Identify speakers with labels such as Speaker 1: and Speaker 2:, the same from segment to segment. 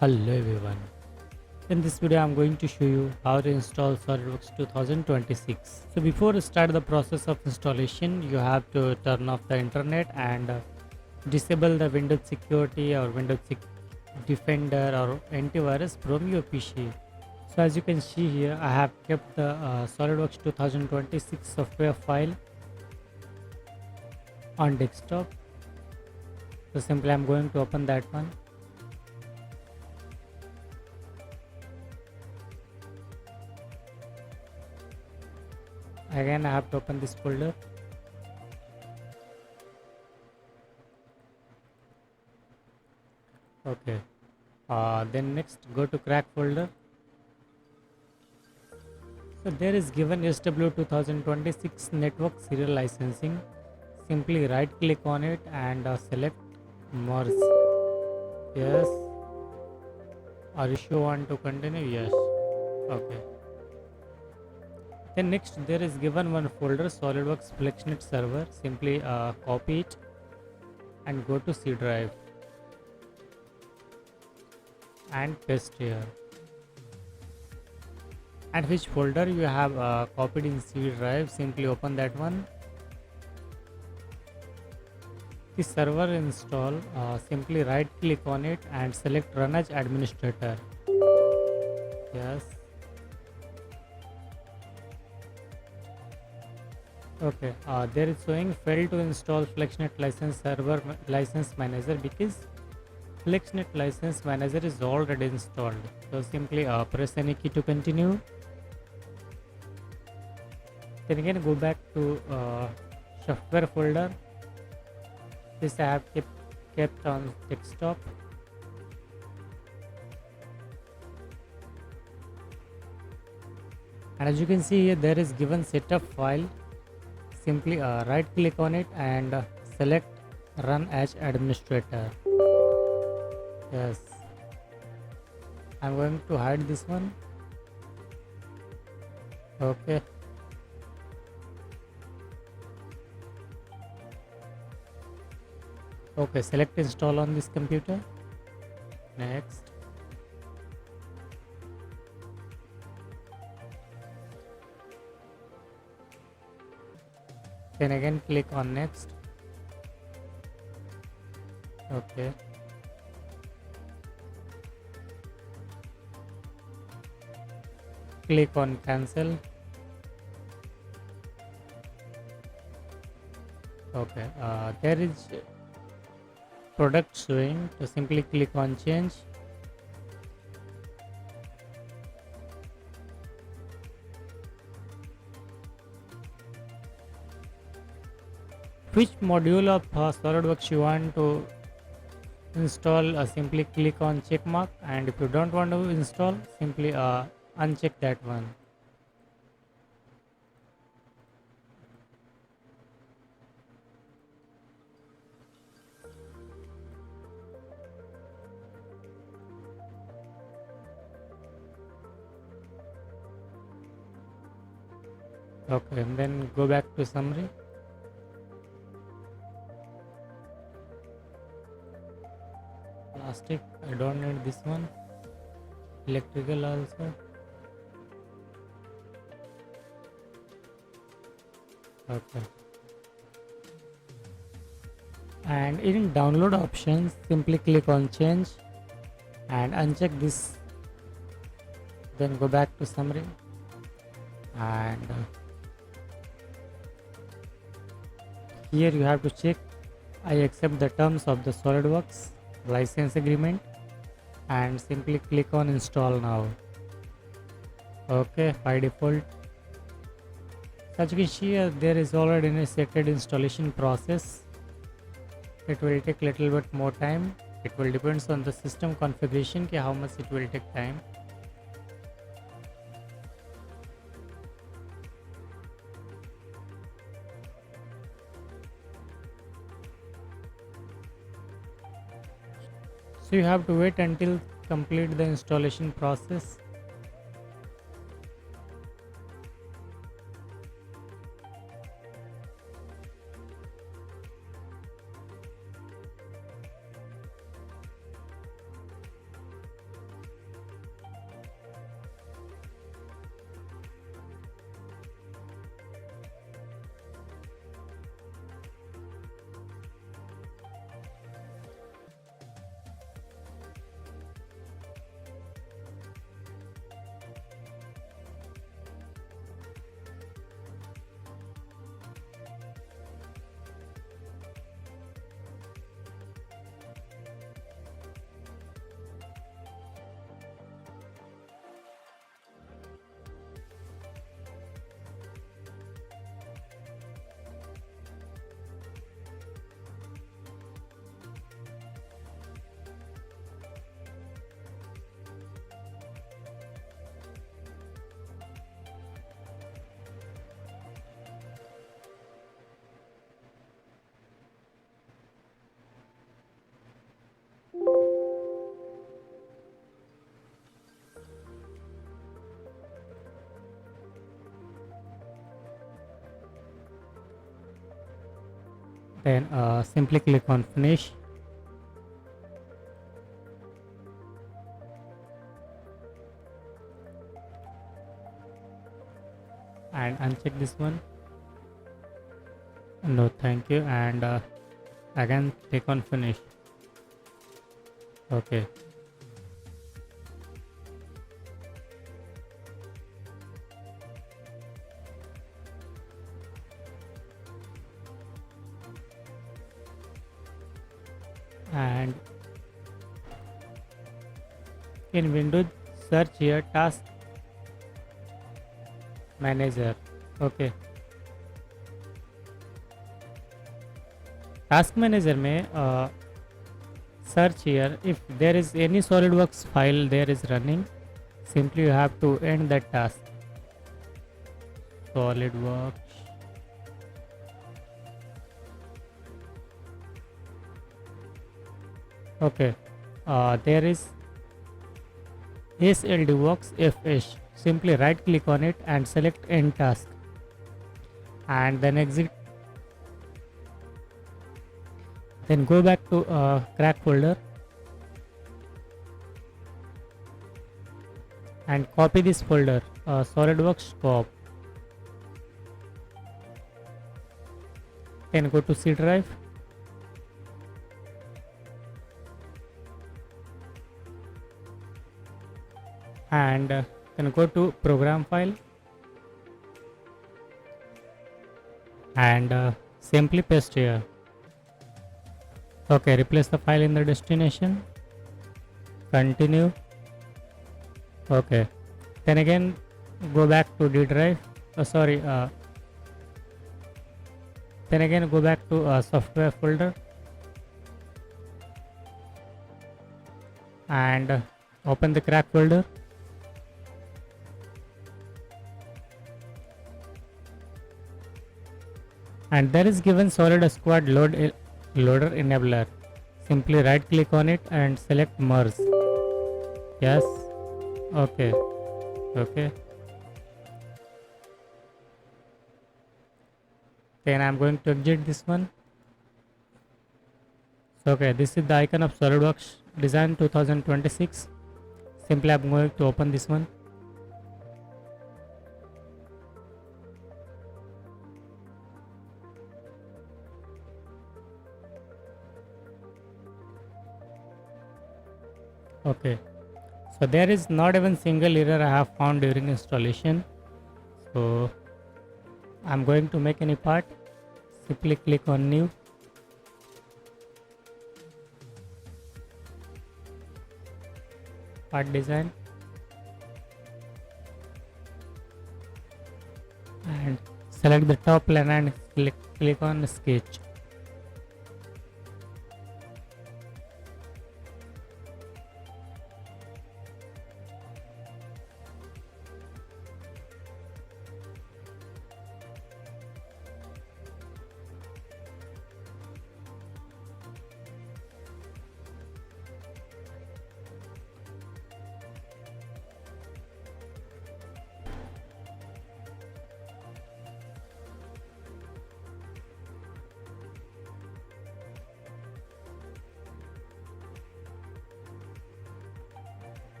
Speaker 1: Hello everyone. In this video I'm going to show you how to install SolidWorks 2026. So before you start the process of installation, you have to turn off the internet and disable the Windows security or Defender or antivirus from your PC. So as you can see here, I have kept the SolidWorks 2026 software file on desktop. So simply I'm going to open that one. Again I have to open this folder. Okay. Then next go to crack folder. So there is given SW 2026 network serial licensing. Simply right click on it and select merge. Yes. Are you sure want to continue? Yes. Okay. Then next there is given one folder SolidWorks FlexNet server. Simply copy it and go to C drive and paste here. And which folder you have copied in C drive, simply open that one. The server install, simply right click on it and select run as administrator. Yes. Okay, there is showing failed to install FlexNet license server license manager because FlexNet license manager is already installed. So simply press any key to continue. Then again go back to software folder. This I have kept on desktop. And as you can see here, there is given setup file. Simply right click on it and select run as administrator. Yes. I'm going to hide this one. Okay. Okay, select install on this computer. Next. Then again click on next. Okay. Click on cancel. Okay, there is product showing, to simply click on change. Which module of SolidWorks you want to install, simply click on check mark, and if you don't want to install, simply uncheck that one. Okay, and then go back to summary. Plastic, I don't need this one. Electrical also. Okay. And in download options, simply click on change and uncheck this. Then go back to summary and here you have to check I accept the terms of the SolidWorks license agreement and simply click on install now. Okay, by default. As you can see here, there is already initiated installation process. It will take little bit more time. It will depends on the system configuration how much it will take time. So you have to wait until complete the installation process. Then simply click on finish. And uncheck this one. No, thank you. And again click on finish. Okay. And in Windows, search here task manager. Okay. Task manager में search here if there is any SolidWorks file there is running, simply you have to end that task. SolidWorks. Okay. There is SLDWorks FH. Simply right click on it and select end task and then exit. Then go back to crack folder and copy this folder, SolidWorks scope. Then go to C drive and then go to program file and simply paste here. Okay, replace the file in the destination. Continue. Okay, then again go back to D drive. Then again go back to software folder and open the crack folder. And there is given solid squad loader enabler. Simply right click on it and select merge. Yes. Okay. Okay. Then I'm going to exit this one. So okay, this is the icon of SolidWorks Design 2026. Simply I'm going to open this one. Okay, so there is not even single error I have found during installation. So I'm going to make any part. Simply click on new. Part design and select the top line and click on sketch.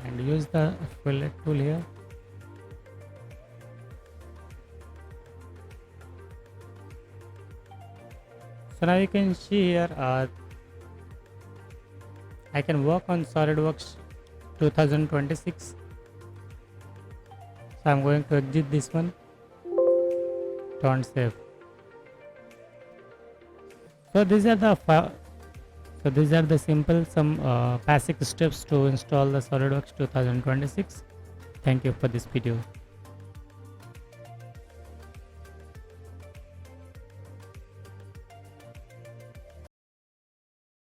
Speaker 1: And use the fillet tool here. So now you can see here I can work on SolidWorks 2026. So I'm going to exit this one. Don't save. So these are the simple some basic steps to install the SolidWorks 2026. Thank you for this video.